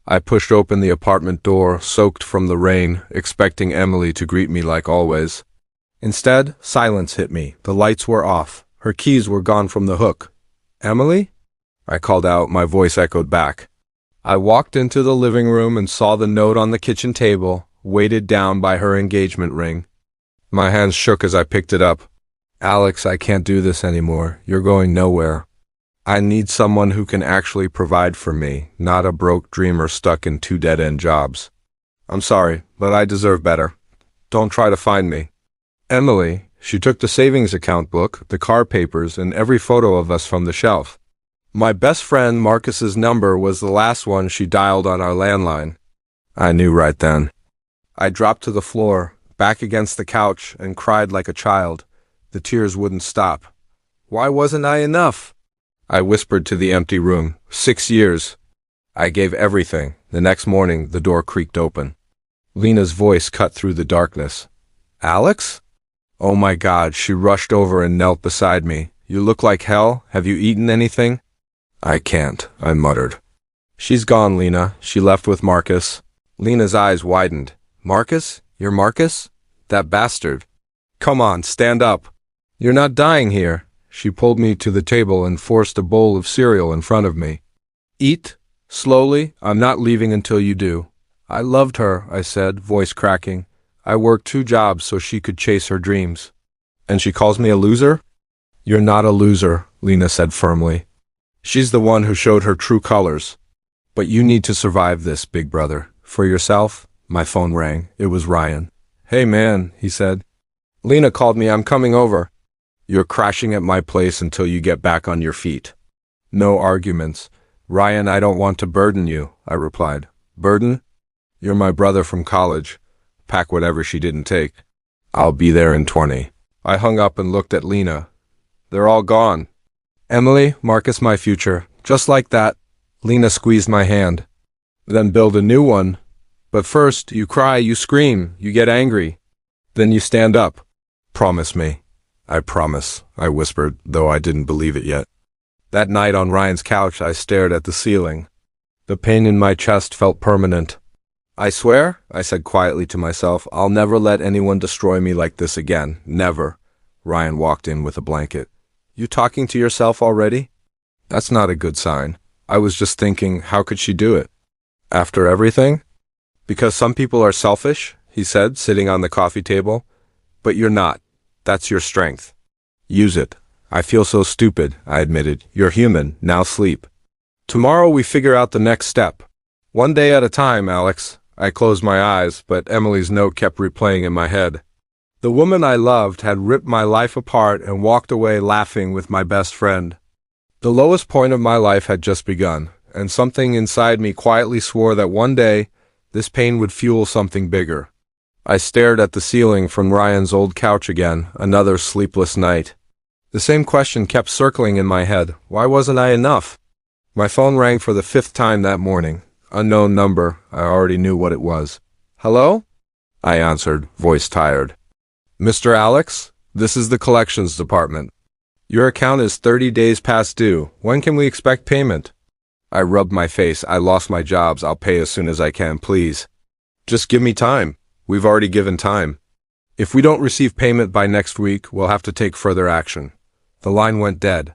I pushed open the apartment door, soaked from the rain, expecting Emily to greet me like always. Instead, silence hit me. The lights were off. Her keys were gone from the hook. "Emily?" I called out, my voice echoed back. I walked into the living room and saw the note on the kitchen table, weighted down by her engagement ring. My hands shook as I picked it up. "Alex, I can't do this anymore. You're going nowhere. I need someone who can actually provide for me, not a broke dreamer stuck in 2 dead-end jobs. I'm sorry, but I deserve better. Don't try to find me." Emily, she took the savings account book, the car papers, and every photo of us from the shelf. My best friend Marcus's number was the last one she dialed on our landline. I knew right then. I dropped to the floor, back against the couch, and cried like a child. The tears wouldn't stop. Why wasn't I enough? I whispered to the empty room. 6 years. I gave everything. The next morning, the door creaked open. Lena's voice cut through the darkness. "Alex?" Oh my God, she rushed over and knelt beside me. "You look like hell. Have you eaten anything?" "I can't," I muttered. "She's gone, Lena. She left with Marcus." Lena's eyes widened. "Marcus? You're Marcus? That bastard. Come on, stand up. You're not dying here." She pulled me to the table and forced a bowl of cereal in front of me. "Eat. Slowly. I'm not leaving until you do." "I loved her," I said, voice cracking. "I worked 2 jobs so she could chase her dreams." "And she calls me a loser?" "You're not a loser," Lena said firmly. "She's the one who showed her true colors. But you need to survive this, big brother. For yourself." My phone rang. It was Ryan. "Hey man," he said. "Lena called me. I'm coming over." "You're crashing at my place until you get back on your feet." No arguments. "Ryan, I don't want to burden you," I replied. "Burden? You're my brother from college. Pack whatever she didn't take. I'll be there in 20. I hung up and looked at Lena. "They're all gone." "Emily, Marcus, my future. Just like that." Lena squeezed my hand. "Then build a new one. But first, you cry, you scream, you get angry. Then you stand up. Promise me." "I promise," I whispered, though I didn't believe it yet. That night on Ryan's couch, I stared at the ceiling. The pain in my chest felt permanent. "I swear," I said quietly to myself, "I'll never let anyone destroy me like this again. Never." Ryan walked in with a blanket. "You talking to yourself already?" "That's not a good sign." I was just thinking, how could she do it? "After everything?" "Because some people are selfish," he said, sitting on the coffee table. "But you're not. That's your strength. Use it." "I feel so stupid," I admitted. "You're human. Now sleep. Tomorrow we figure out the next step. One day at a time, Alex." I closed my eyes, but Emily's note kept replaying in my head. The woman I loved had ripped my life apart and walked away laughing with my best friend. The lowest point of my life had just begun, and something inside me quietly swore that one day, this pain would fuel something bigger. I stared at the ceiling from Ryan's old couch again, another sleepless night. The same question kept circling in my head. Why wasn't I enough? My phone rang for the 5th time that morning. Unknown number. I already knew what it was. "Hello?" I answered, voice tired. "Mr. Alex, this is the collections department. Your account is 30 days past due. When can we expect payment?" I rubbed my face. "I lost my jobs. I'll pay as soon as I can, please." "Just give me time." "We've already given time. If we don't receive payment by next week, we'll have to take further action." The line went dead.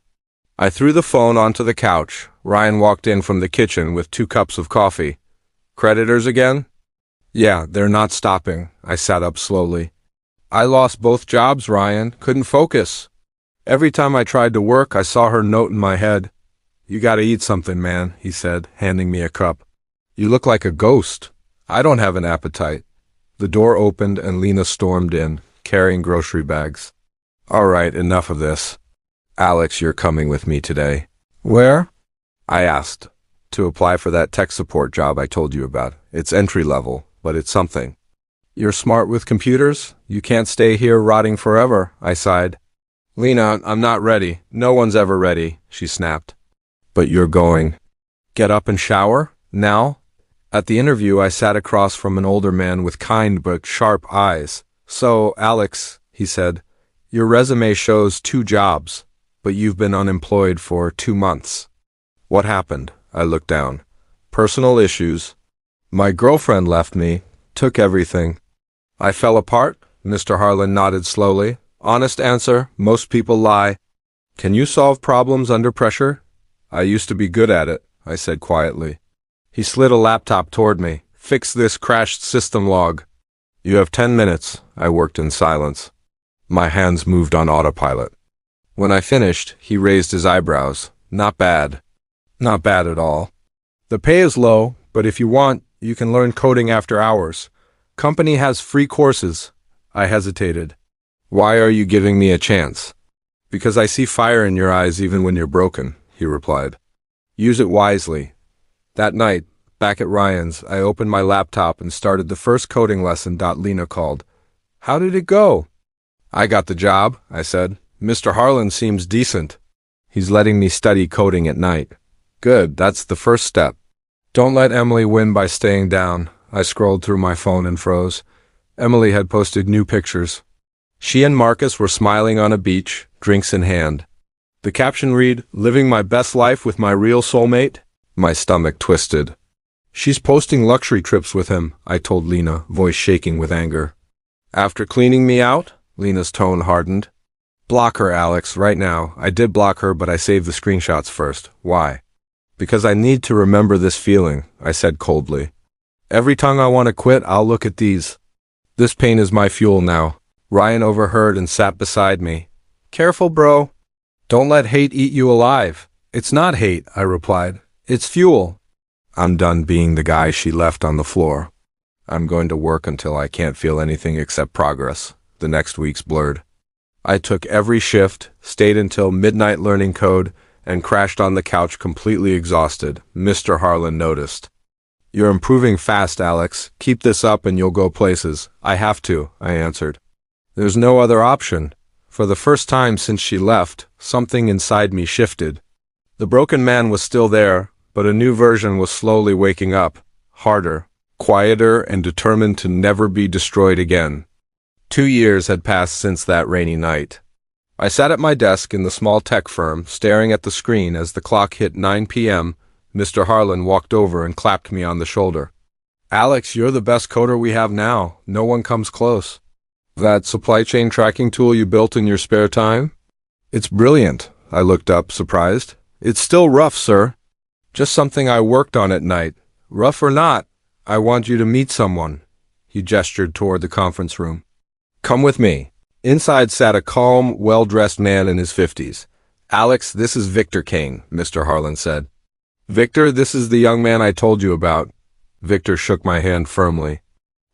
I threw the phone onto the couch. Ryan walked in from the kitchen with 2 cups of coffee. "Creditors again?" "Yeah, they're not stopping." I sat up slowly. "I lost both jobs, Ryan. Couldn't focus. Every time I tried to work, I saw her note in my head." "You gotta eat something, man," he said, handing me a cup. "You look like a ghost." "I don't have an appetite." The door opened and Lena stormed in, carrying grocery bags. "All right, enough of this. Alex, you're coming with me today." "Where?" I asked. "To apply for that tech support job I told you about. It's entry level, but it's something." "You're smart with computers? You can't stay here rotting forever," I sighed. "Lena, I'm not ready. No one's ever ready," she snapped. "But you're going." "Get up and shower? Now?" At the interview, I sat across from an older man with kind but sharp eyes. "So, Alex," he said, "your resume shows 2 jobs, but you've been unemployed for 2 months. What happened?" I looked down. "Personal issues. My girlfriend left me, took everything. I fell apart? Mr. Harlan nodded slowly. Honest answer, most people lie. Can you solve problems under pressure? I used to be good at it, I said quietly. He slid a laptop toward me. Fix this crashed system log. You have 10 minutes, I worked in silence. My hands moved on autopilot. When I finished, he raised his eyebrows. Not bad. Not bad at all. The pay is low, but if you want, you can learn coding after hours. Company has free courses. I hesitated. Why are you giving me a chance? Because I see fire in your eyes even when you're broken, he replied. Use it wisely. That night, back at Ryan's, I opened my laptop and started the first coding lesson. Lena called. How did it go? I got the job, I said. Mr. Harlan seems decent. He's letting me study coding at night. Good, that's the first step. Don't let Emily win by staying down. I scrolled through my phone and froze. Emily had posted new pictures. She and Marcus were smiling on a beach, drinks in hand. The caption read, Living my best life with my real soulmate? My stomach twisted. She's posting luxury trips with him, I told Lena, voice shaking with anger. After cleaning me out? Lena's tone hardened. Block her, Alex, right now. I did block her, but I saved the screenshots first. Why? Because I need to remember this feeling, I said coldly. Every time I want to quit, I'll look at these. This pain is my fuel now. Ryan overheard and sat beside me. Careful, bro. Don't let hate eat you alive. It's not hate, I replied. It's fuel. I'm done being the guy she left on the floor. I'm going to work until I can't feel anything except progress. The next week's blurred. I took every shift, stayed until midnight learning code, and crashed on the couch completely exhausted. Mr. Harlan noticed. You're improving fast, Alex. Keep this up and you'll go places. I have to, I answered. There's no other option. For the first time since she left, something inside me shifted. The broken man was still there, but a new version was slowly waking up, harder, quieter, and determined to never be destroyed again. 2 years had passed since that rainy night. I sat at my desk in the small tech firm, staring at the screen as the clock hit 9 p.m. Mr. Harlan walked over and clapped me on the shoulder. Alex, you're the best coder we have now. No one comes close. That supply chain tracking tool you built in your spare time? It's brilliant. I looked up, surprised. It's still rough, sir. Just something I worked on at night. Rough or not, I want you to meet someone. He gestured toward the conference room. Come with me. Inside sat a calm, well-dressed man in his 50s. Alex, this is Victor Kane, Mr. Harlan said. Victor, this is the young man I told you about. Victor shook my hand firmly.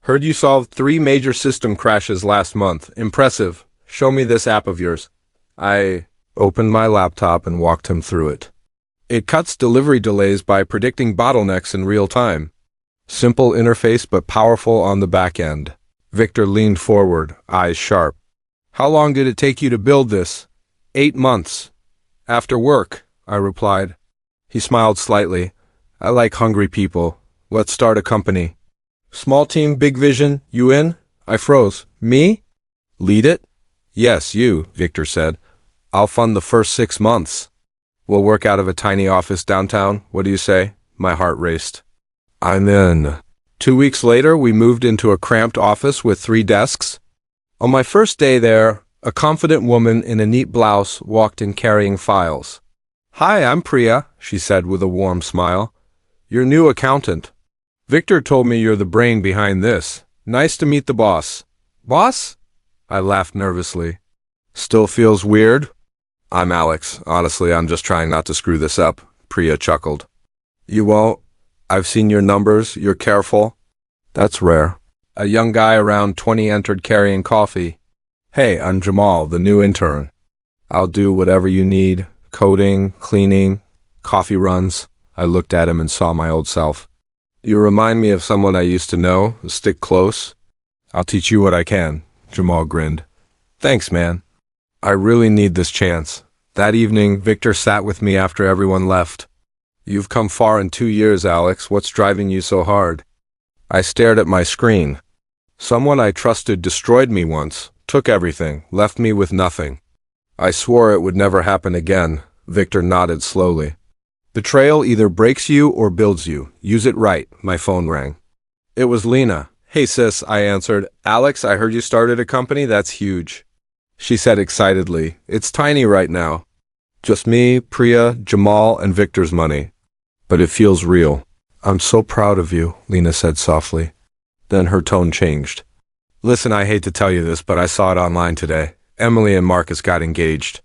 Heard you solved 3 major system crashes last month. Impressive. Show me this app of yours. I opened my laptop and walked him through it. It cuts delivery delays by predicting bottlenecks in real time. Simple interface but powerful on the back end. Victor leaned forward, eyes sharp. How long did it take you to build this? 8 months. After work, I replied. He smiled slightly. I like hungry people. Let's start a company. Small team, big vision, you in? I froze. Me? Lead it? Yes, you, Victor said. I'll fund the first 6 months. We'll work out of a tiny office downtown. What do you say? My heart raced. I'm in. 2 weeks later, we moved into a cramped office with 3 desks. On my first day there, a confident woman in a neat blouse walked in carrying files. Hi, I'm Priya, she said with a warm smile. Your new accountant. Victor told me you're the brain behind this. Nice to meet the boss. Boss? I laughed nervously. Still feels weird? I'm Alex. Honestly, I'm just trying not to screw this up, Priya chuckled. You won't? I've seen your numbers. You're careful. That's rare. A young guy around 20 entered carrying coffee. Hey, I'm Jamal, the new intern. I'll do whatever you need. Coding, cleaning, coffee runs. I looked at him and saw my old self. You remind me of someone I used to know. Stick close. I'll teach you what I can, Jamal grinned. Thanks, man. I really need this chance. That evening, Victor sat with me after everyone left. You've come far in 2 years, Alex. What's driving you so hard? I stared at my screen. Someone I trusted destroyed me once, took everything, left me with nothing. I swore it would never happen again. Victor nodded slowly. Betrayal either breaks you or builds you. Use it right. My phone rang. It was Lena. Hey sis, I answered. Alex, I heard you started a company. That's huge. She said excitedly, it's tiny right now. Just me, Priya, Jamal, and Victor's money. But it feels real. I'm so proud of you, Lena said softly. Then her tone changed. Listen, I hate to tell you this, but I saw it online today. Emily and Marcus got engaged.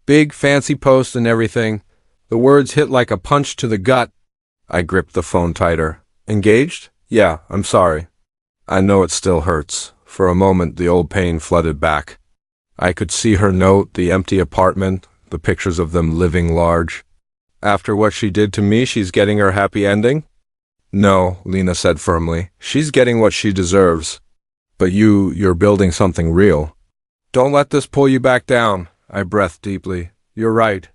Big, fancy post and everything. The words hit like a punch to the gut. I gripped the phone tighter. Engaged? Yeah, I'm sorry. I know it still hurts. For a moment, the old pain flooded back. I could see her note, the empty apartment, the pictures of them living large. After what she did to me, she's getting her happy ending? No, Lena said firmly. She's getting what she deserves. But you're building something real. Don't let this pull you back down. I breathed deeply. You're right.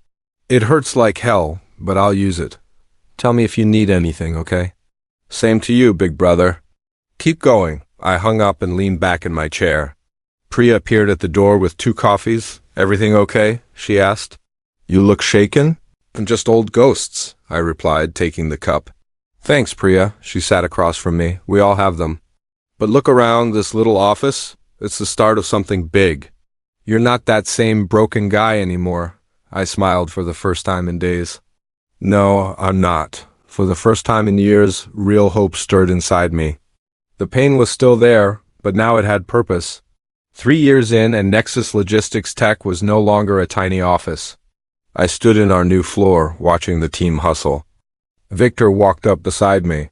It hurts like hell, but I'll use it. Tell me if you need anything, okay? Same to you, big brother. Keep going. I hung up and leaned back in my chair. Priya appeared at the door with 2 coffees. Everything okay? She asked. You look shaken? Just old ghosts, I replied, taking the cup. Thanks, Priya. She sat across from me. We all have them. But look around this little office. It's the start of something big. You're not that same broken guy anymore. I smiled for the first time in days. No, I'm not. For the first time in years, real hope stirred inside me. The pain was still there, but now it had purpose. 3 years in, and Nexus Logistics Tech was no longer a tiny office. I stood in our new floor, watching the team hustle. Victor walked up beside me.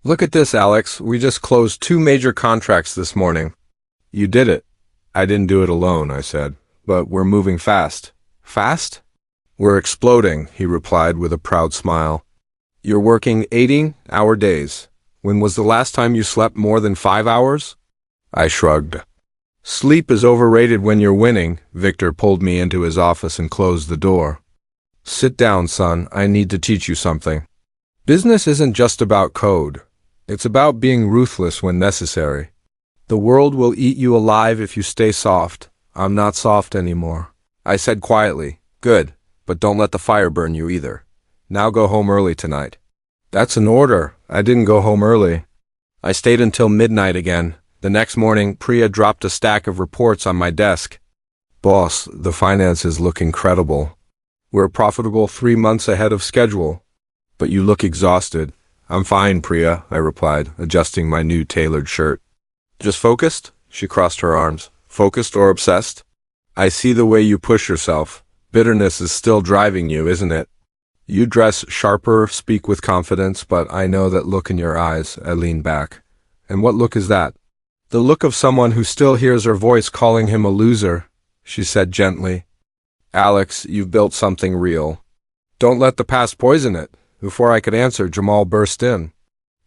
Look at this, Alex. We just closed 2 major contracts this morning. You did it. I didn't do it alone, I said. But we're moving fast. Fast? We're exploding, he replied with a proud smile. You're working 80-hour days. When was the last time you slept more than 5 hours? I shrugged. Sleep is overrated when you're winning. Victor pulled me into his office and closed the door. Sit down, son. I need to teach you something. Business isn't just about code. It's about being ruthless when necessary. The world will eat you alive if you stay soft. I'm not soft anymore. I said quietly, good, but don't let the fire burn you either. Now go home early tonight. That's an order. I didn't go home early. I stayed until midnight again. The next morning, Priya dropped a stack of reports on my desk. Boss, the finances look incredible. We're profitable 3 months ahead of schedule. But you look exhausted. I'm fine, Priya, I replied, adjusting my new tailored shirt. Just focused? She crossed her arms. Focused or obsessed? I see the way you push yourself. Bitterness is still driving you, isn't it? You dress sharper, speak with confidence, but I know that look in your eyes. I leaned back. And what look is that? The look of someone who still hears her voice calling him a loser, she said gently. Alex, you've built something real. Don't let the past poison it. Before I could answer, Jamal burst in.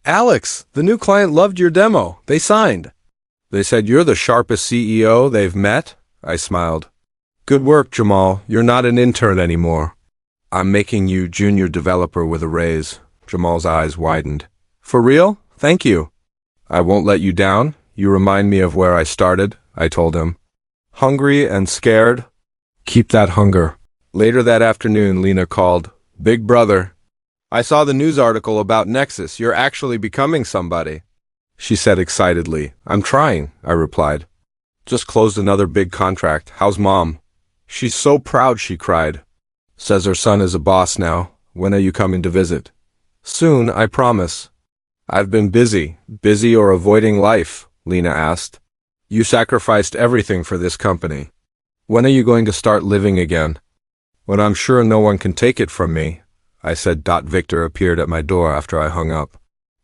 Alex, the new client loved your demo. They signed. They said you're the sharpest CEO they've met? I smiled. Good work, Jamal. You're not an intern anymore. I'm making you junior developer with a raise. Jamal's eyes widened. For real? Thank you. I won't let you down. You remind me of where I started, I told him. Hungry and scared? Keep that hunger. Later that afternoon, Lena called. Big brother. I saw the news article about Nexus. You're actually becoming somebody. She said excitedly. I'm trying, I replied. Just closed another big contract. How's Mom? She's so proud, she cried. Says her son is a boss now. When are you coming to visit? Soon, I promise. I've been busy. Busy or avoiding life? Lena asked. You sacrificed everything for this company. When are you going to start living again? When I'm sure no one can take it from me, I said. Victor appeared at my door after I hung up.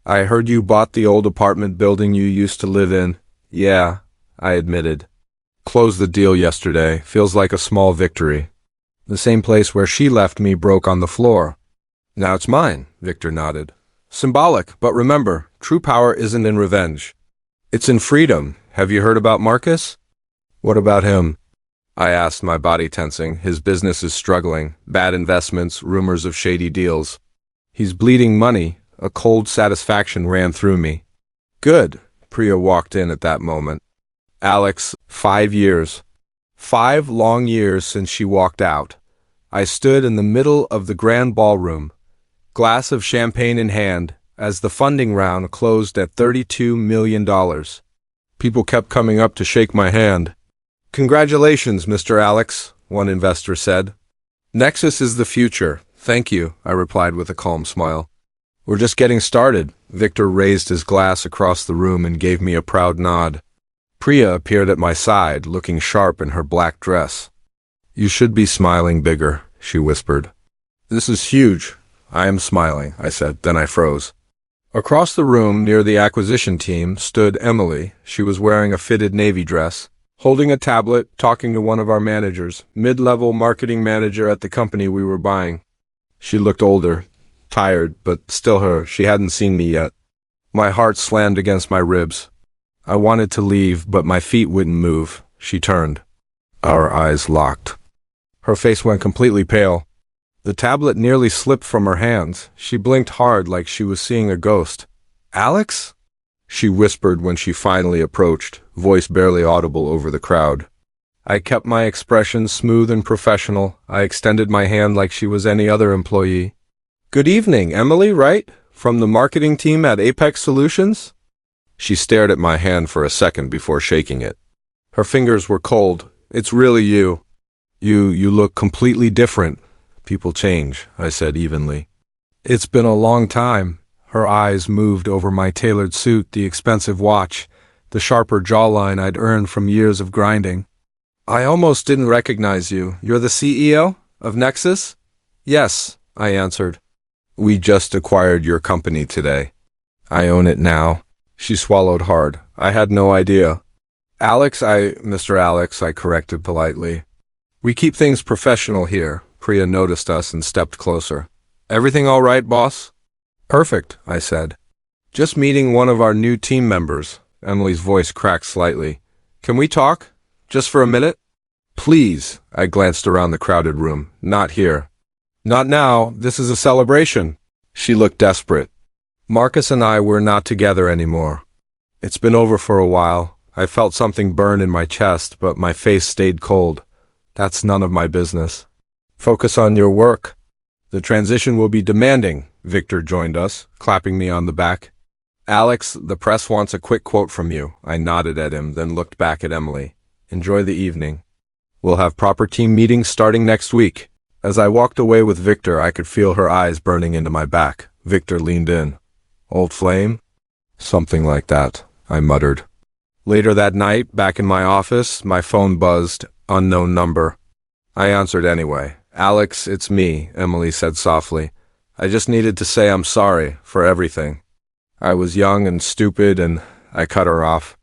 I heard you bought the old apartment building you used to live in. Yeah, I admitted. Closed the deal yesterday. Feels like a small victory. The same place where she left me broke on the floor. Now it's mine, Victor nodded. Symbolic, but remember, true power isn't in revenge. It's in freedom. Have you heard about Marcus? What about him? I asked, my body tensing. His business is struggling. Bad investments, rumors of shady deals. He's bleeding money. A cold satisfaction ran through me. Good. Priya walked in at that moment. Alex, 5 years. 5 long years since she walked out. I stood in the middle of the grand ballroom, glass of champagne in hand, as the funding round closed at $32 million. People kept coming up to shake my hand. "Congratulations, Mr. Alex," one investor said. "Nexus is the future. Thank you," I replied with a calm smile. "We're just getting started." Victor raised his glass across the room and gave me a proud nod. Priya appeared at my side, looking sharp in her black dress. "You should be smiling bigger," she whispered. "This is huge." "I am smiling," I said, then I froze. Across the room, near the acquisition team, stood Emily. She was wearing a fitted navy dress, holding a tablet, talking to one of our managers, mid-level marketing manager at the company we were buying. She looked older, tired, but still her. She hadn't seen me yet. My heart slammed against my ribs. I wanted to leave, but my feet wouldn't move. She turned. Our eyes locked. Her face went completely pale. The tablet nearly slipped from her hands. She blinked hard like she was seeing a ghost. "Alex?" she whispered when she finally approached, voice barely audible over the crowd. I kept my expression smooth and professional. I extended my hand like she was any other employee. "Good evening, Emily, right? From the marketing team at Apex Solutions?" She stared at my hand for a second before shaking it. Her fingers were cold. "It's really you. You look completely different." "People change," I said evenly. "It's been a long time." Her eyes moved over my tailored suit, the expensive watch, the sharper jawline I'd earned from years of grinding. "I almost didn't recognize you. You're the CEO of Nexus?" "Yes," I answered. "We just acquired your company today. I own it now." She swallowed hard. "I had no idea." Mr. Alex, I corrected politely. "We keep things professional here." Priya noticed us and stepped closer. "Everything all right, boss?" "Perfect," I said. "Just meeting one of our new team members." Emily's voice cracked slightly. "Can we talk? Just for a minute?" "Please." I glanced around the crowded room. "Not here." "Not now. This is a celebration." She looked desperate. "Marcus and I were not together anymore. It's been over for a while." I felt something burn in my chest, but my face stayed cold. "That's none of my business. Focus on your work. The transition will be demanding." Victor joined us, clapping me on the back. "Alex, the press wants a quick quote from you." I nodded at him, then looked back at Emily. "Enjoy the evening. We'll have proper team meetings starting next week." As I walked away with Victor, I could feel her eyes burning into my back. Victor leaned in. "Old flame?" "Something like that," I muttered. Later that night, back in my office, my phone buzzed. Unknown number. I answered anyway. "Alex, it's me," Emily said softly. "I just needed to say I'm sorry for everything. I was young and stupid, and I cut her off."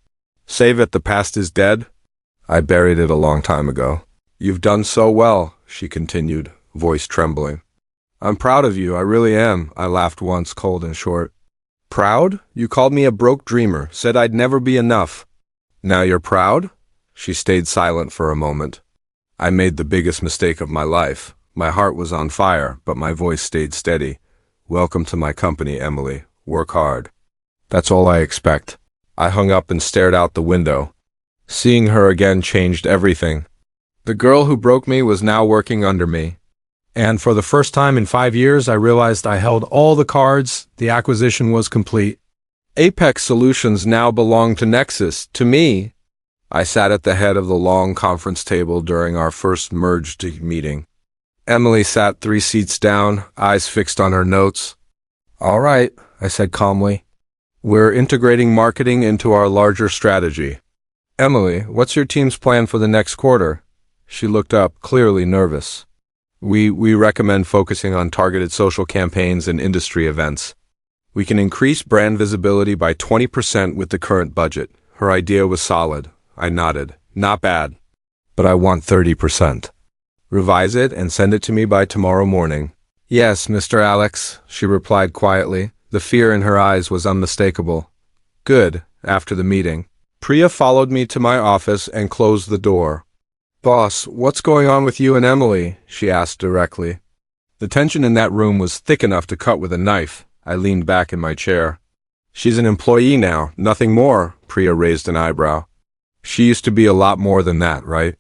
"Save it, the past is dead." "I buried it a long time ago." "You've done so well," she continued, voice trembling. "I'm proud of you, I really am." I laughed once, cold and short. "Proud? You called me a broke dreamer, said I'd never be enough. Now you're proud?" She stayed silent for a moment. I made the biggest mistake of my life. My heart was on fire, but my voice stayed steady. "Welcome to my company, Emily. Work hard. That's all I expect." I hung up and stared out the window. Seeing her again changed everything. The girl who broke me was now working under me. And for the first time in 5 years, I realized I held all the cards. The acquisition was complete. Apex Solutions now belonged to Nexus, to me. I sat at the head of the long conference table during our first merged meeting. Emily sat 3 seats down, eyes fixed on her notes. "All right," I said calmly. "We're integrating marketing into our larger strategy. Emily, what's your team's plan for the next quarter?" She looked up, clearly nervous. We recommend focusing on targeted social campaigns and industry events. We can increase brand visibility by 20% with the current budget." Her idea was solid. I nodded. "Not bad. But I want 30%. Revise it and send it to me by tomorrow morning." "Yes, Mr. Alex," she replied quietly. The fear in her eyes was unmistakable. "Good." After the meeting, Priya followed me to my office and closed the door. "Boss, what's going on with you and Emily?" she asked directly. The tension in that room was thick enough to cut with a knife. I leaned back in my chair. "She's an employee now, nothing more." Priya raised an eyebrow. "She used to be a lot more than that, right?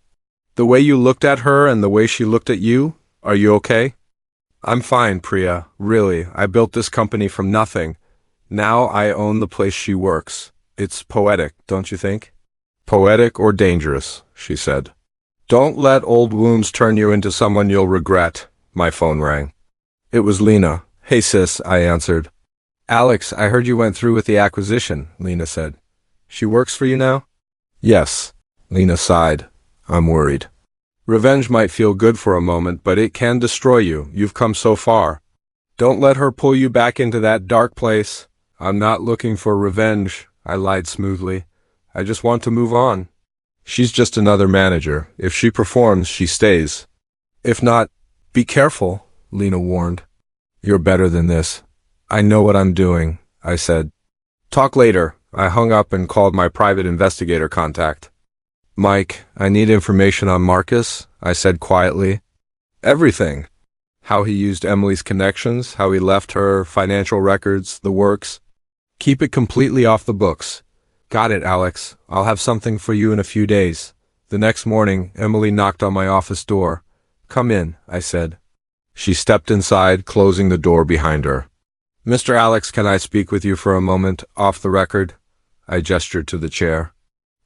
The way you looked at her and the way she looked at you, are you okay?" "I'm fine, Priya. Really, I built this company from nothing. Now I own the place she works. It's poetic, don't you think? Poetic or dangerous, she said. Don't let old wounds turn you into someone you'll regret. My phone rang. It was Lena. Hey sis, I answered. Alex, I heard you went through with the acquisition, Lena said. She works for you now? Yes, Lena sighed. I'm worried. Revenge might feel good for a moment, but it can destroy you. You've come so far. Don't let her pull you back into that dark place. I'm not looking for revenge, I lied smoothly. I just want to move on. She's just another manager. If she performs, she stays. If not, be careful, Lena warned. You're better than this. I know what I'm doing, I said. Talk later. I hung up and called my private investigator contact. Mike, I need information on Marcus, I said quietly. Everything. How he used Emily's connections, how he left her, financial records, the works. Keep it completely off the books. Got it, Alex. I'll have something for you in a few days. The next morning, Emily knocked on my office door. Come in, I said. She stepped inside, closing the door behind her. Mr. Alex, can I speak with you for a moment, off the record? I gestured to the chair.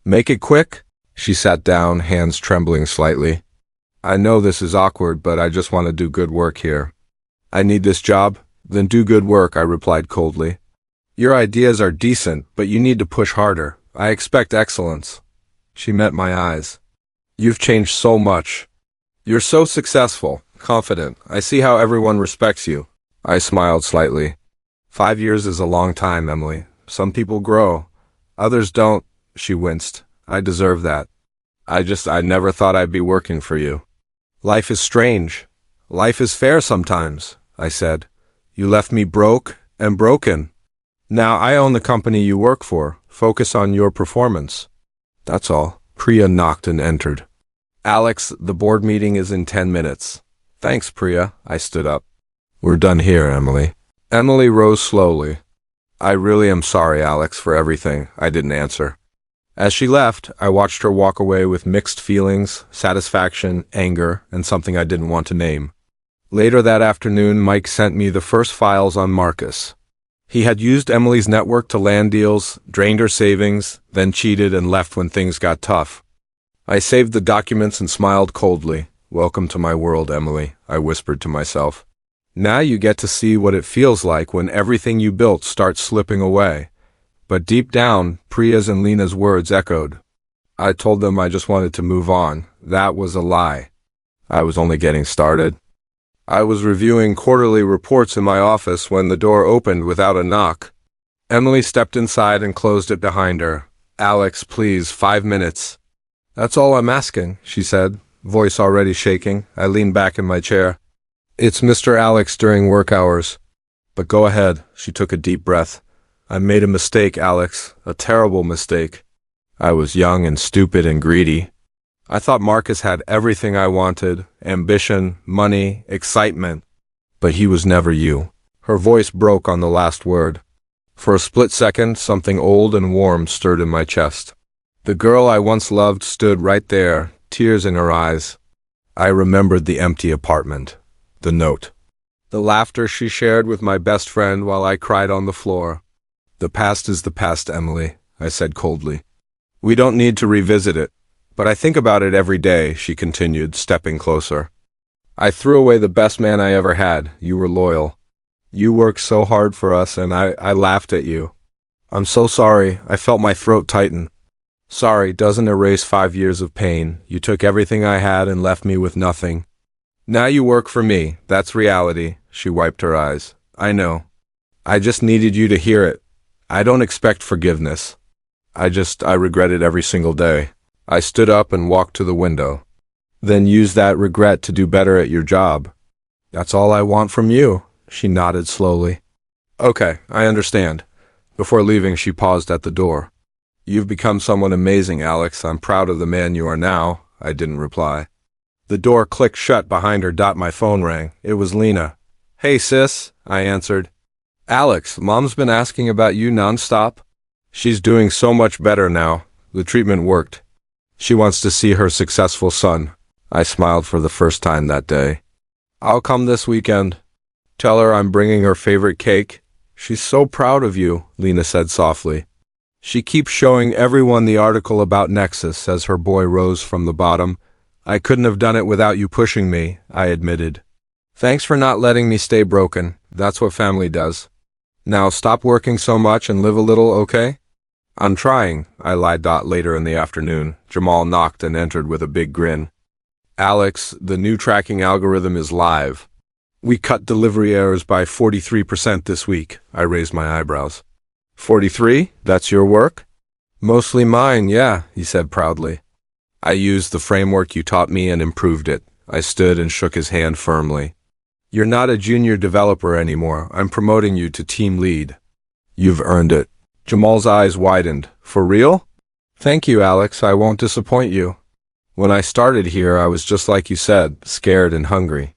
Make it quick? She sat down, hands trembling slightly. I know this is awkward, but I just want to do good work here. I need this job? Then do good work, I replied coldly. Your ideas are decent, but you need to push harder. I expect excellence. She met my eyes. You've changed so much. You're so successful, confident. I see how everyone respects you. I smiled slightly. 5 years is a long time, Emily. Some people grow. Others don't. She winced. I deserve that. I never thought I'd be working for you. Life is strange. Life is fair sometimes, I said. You left me broke and broken. Now I own the company you work for. Focus on your performance. That's all. Priya knocked and entered. Alex, the board meeting is in 10 minutes. Thanks, Priya. I stood up. We're done here, Emily. Emily rose slowly. I really am sorry, Alex, for everything. I didn't answer. As she left, I watched her walk away with mixed feelings, satisfaction, anger, and something I didn't want to name. Later that afternoon, Mike sent me the first files on Marcus. He had used Emily's network to land deals, drained her savings, then cheated and left when things got tough. I saved the documents and smiled coldly. Welcome to my world, Emily, I whispered to myself. Now you get to see what it feels like when everything you built starts slipping away. But deep down, Priya's and Lena's words echoed. I told them I just wanted to move on. That was a lie. I was only getting started. I was reviewing quarterly reports in my office when the door opened without a knock. Emily stepped inside and closed it behind her. Alex, please, 5 minutes. That's all I'm asking, she said, voice already shaking. I leaned back in my chair. It's Mr. Alex during work hours. But go ahead, she took a deep breath. I made a mistake, Alex, a terrible mistake. I was young and stupid and greedy. I thought Marcus had everything I wanted, ambition, money, excitement. But he was never you. Her voice broke on the last word. For a split second, something old and warm stirred in my chest. The girl I once loved stood right there, tears in her eyes. I remembered the empty apartment, the note, the laughter she shared with my best friend while I cried on the floor. The past is the past, Emily, I said coldly. We don't need to revisit it. But I think about it every day, she continued, stepping closer. I threw away the best man I ever had. You were loyal. You worked so hard for us, and I laughed at you. I'm so sorry. I felt my throat tighten. Sorry doesn't erase 5 years of pain. You took everything I had and left me with nothing. Now you work for me. That's reality. She wiped her eyes. I know. I just needed you to hear it. I don't expect forgiveness. I regret it every single day. I stood up and walked to the window. Then use that regret to do better at your job. That's all I want from you, she nodded slowly. Okay, I understand. Before leaving, she paused at the door. You've become someone amazing, Alex. I'm proud of the man you are now. I didn't reply. The door clicked shut behind her. My phone rang. It was Lena. Hey, sis, I answered. Alex, Mom's been asking about you nonstop. She's doing so much better now. The treatment worked. She wants to see her successful son. I smiled for the first time that day. I'll come this weekend. Tell her I'm bringing her favorite cake. She's so proud of you, Lena said softly. She keeps showing everyone the article about Nexus as her boy rose from the bottom. I couldn't have done it without you pushing me, I admitted. Thanks for not letting me stay broken. That's what family does. Now stop working so much and live a little, okay? I'm trying, I lied. Later in the afternoon, Jamal knocked and entered with a big grin. Alex, the new tracking algorithm is live. We cut delivery errors by 43% this week. I raised my eyebrows. 43? That's your work? Mostly mine, yeah, he said proudly. I used the framework you taught me and improved it. I stood and shook his hand firmly. You're not a junior developer anymore. I'm promoting you to team lead. You've earned it. Jamal's eyes widened. For real? Thank you, Alex. I won't disappoint you. When I started here, I was just like you said, scared and hungry.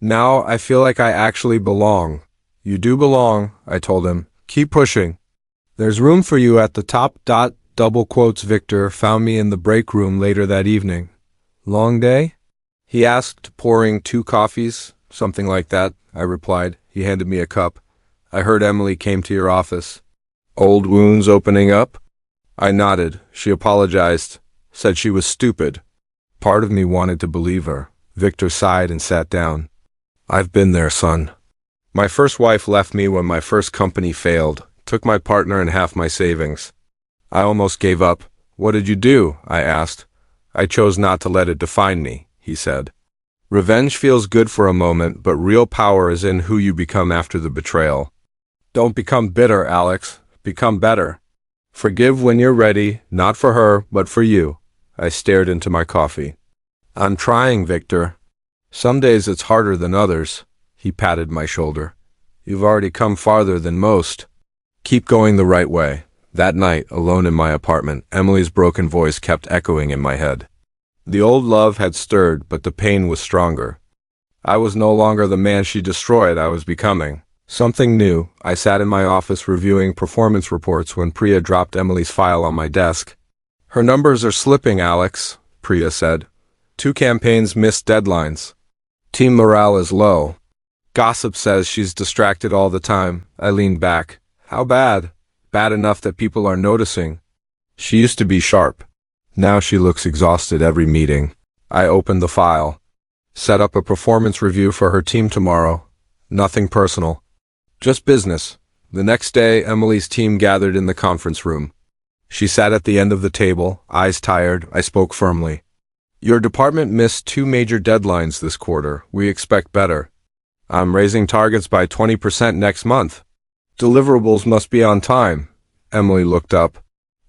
Now I feel like I actually belong. You do belong, I told him. Keep pushing. There's room for you at the top. Double quotes. Victor found me in the break room later that evening. Long day? He asked, pouring 2 coffees, something like that, I replied. He handed me a cup. I heard Emily came to your office. Old wounds opening up? I nodded. She apologized, said she was stupid. Part of me wanted to believe her. Victor sighed and sat down. I've been there, son. My first wife left me when my first company failed, took my partner and half my savings. I almost gave up. What did you do? I asked. I chose not to let it define me, he said. Revenge feels good for a moment, but real power is in who you become after the betrayal. Don't become bitter, Alex. Become better. Forgive when you're ready, not for her, but for you. I stared into my coffee. I'm trying, Victor. Some days it's harder than others. He patted my shoulder. You've already come farther than most. Keep going the right way. That night, alone in my apartment, Emily's broken voice kept echoing in my head. The old love had stirred, but the pain was stronger. I was no longer the man she destroyed. I was becoming something new. I sat in my office reviewing performance reports when Priya dropped Emily's file on my desk. Her numbers are slipping, Alex, Priya said. 2 campaigns missed deadlines. Team morale is low. Gossip says she's distracted all the time. I leaned back. How bad? Bad enough that people are noticing. She used to be sharp. Now she looks exhausted every meeting. I opened the file. Set up a performance review for her team tomorrow. Nothing personal. Just business. The next day, Emily's team gathered in the conference room. She sat at the end of the table, eyes tired. I spoke firmly. Your department missed 2 major deadlines this quarter. We expect better. I'm raising targets by 20% next month. Deliverables must be on time. Emily looked up.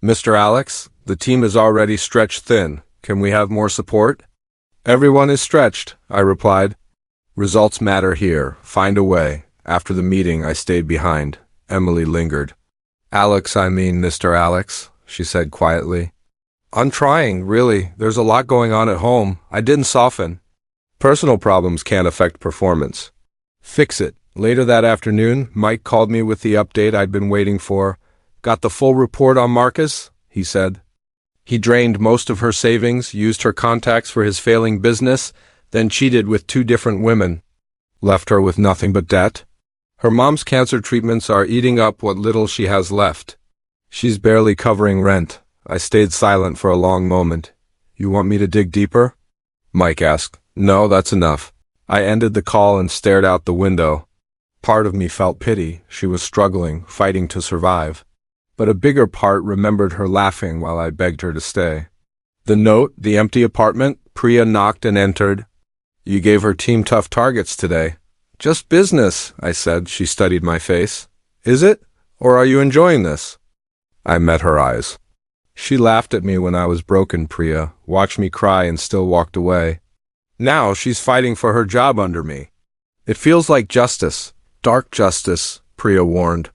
Mr. Alex, the team is already stretched thin. Can we have more support? Everyone is stretched, I replied. Results matter here. Find a way. After the meeting, I stayed behind. Emily lingered. Alex, I mean Mr. Alex, she said quietly. I'm trying, really. There's a lot going on at home. I didn't soften. Personal problems can't affect performance. Fix it. Later that afternoon, Mike called me with the update I'd been waiting for. Got the full report on Marcus? He said. He drained most of her savings, used her contacts for his failing business, then cheated with 2 different women. Left her with nothing but debt. Her mom's cancer treatments are eating up what little she has left. She's barely covering rent. I stayed silent for a long moment. You want me to dig deeper? Mike asked. No, that's enough. I ended the call and stared out the window. Part of me felt pity. She was struggling, fighting to survive. But a bigger part remembered her laughing while I begged her to stay. The note, the empty apartment. Priya knocked and entered. You gave her team tough targets today. Just business, I said. She studied my face. Is it? Or are you enjoying this? I met her eyes. She laughed at me when I was broken, Priya, watched me cry and still walked away. Now she's fighting for her job under me. It feels like justice. Dark justice, Priya warned.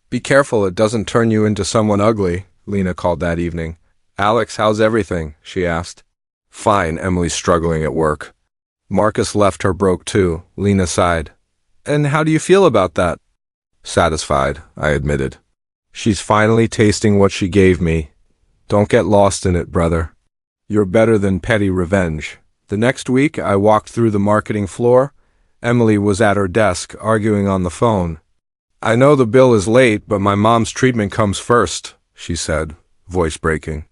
Be careful it doesn't turn you into someone ugly, Lena called that evening. Alex, how's everything? She asked. Fine, Emily's struggling at work. Marcus left her broke too, Lena sighed. And how do you feel about that? Satisfied, I admitted. She's finally tasting what she gave me. Don't get lost in it, brother. You're better than petty revenge. The next week, I walked through the marketing floor. Emily was at her desk, arguing on the phone. I know the bill is late, but my mom's treatment comes first, she said, voice breaking.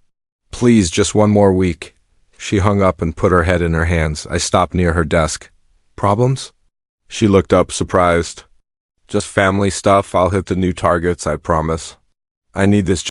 Please, just one more week. She hung up and put her head in her hands. I stopped near her desk. Problems? She looked up, surprised. Just family stuff. I'll hit the new targets, I promise. I need this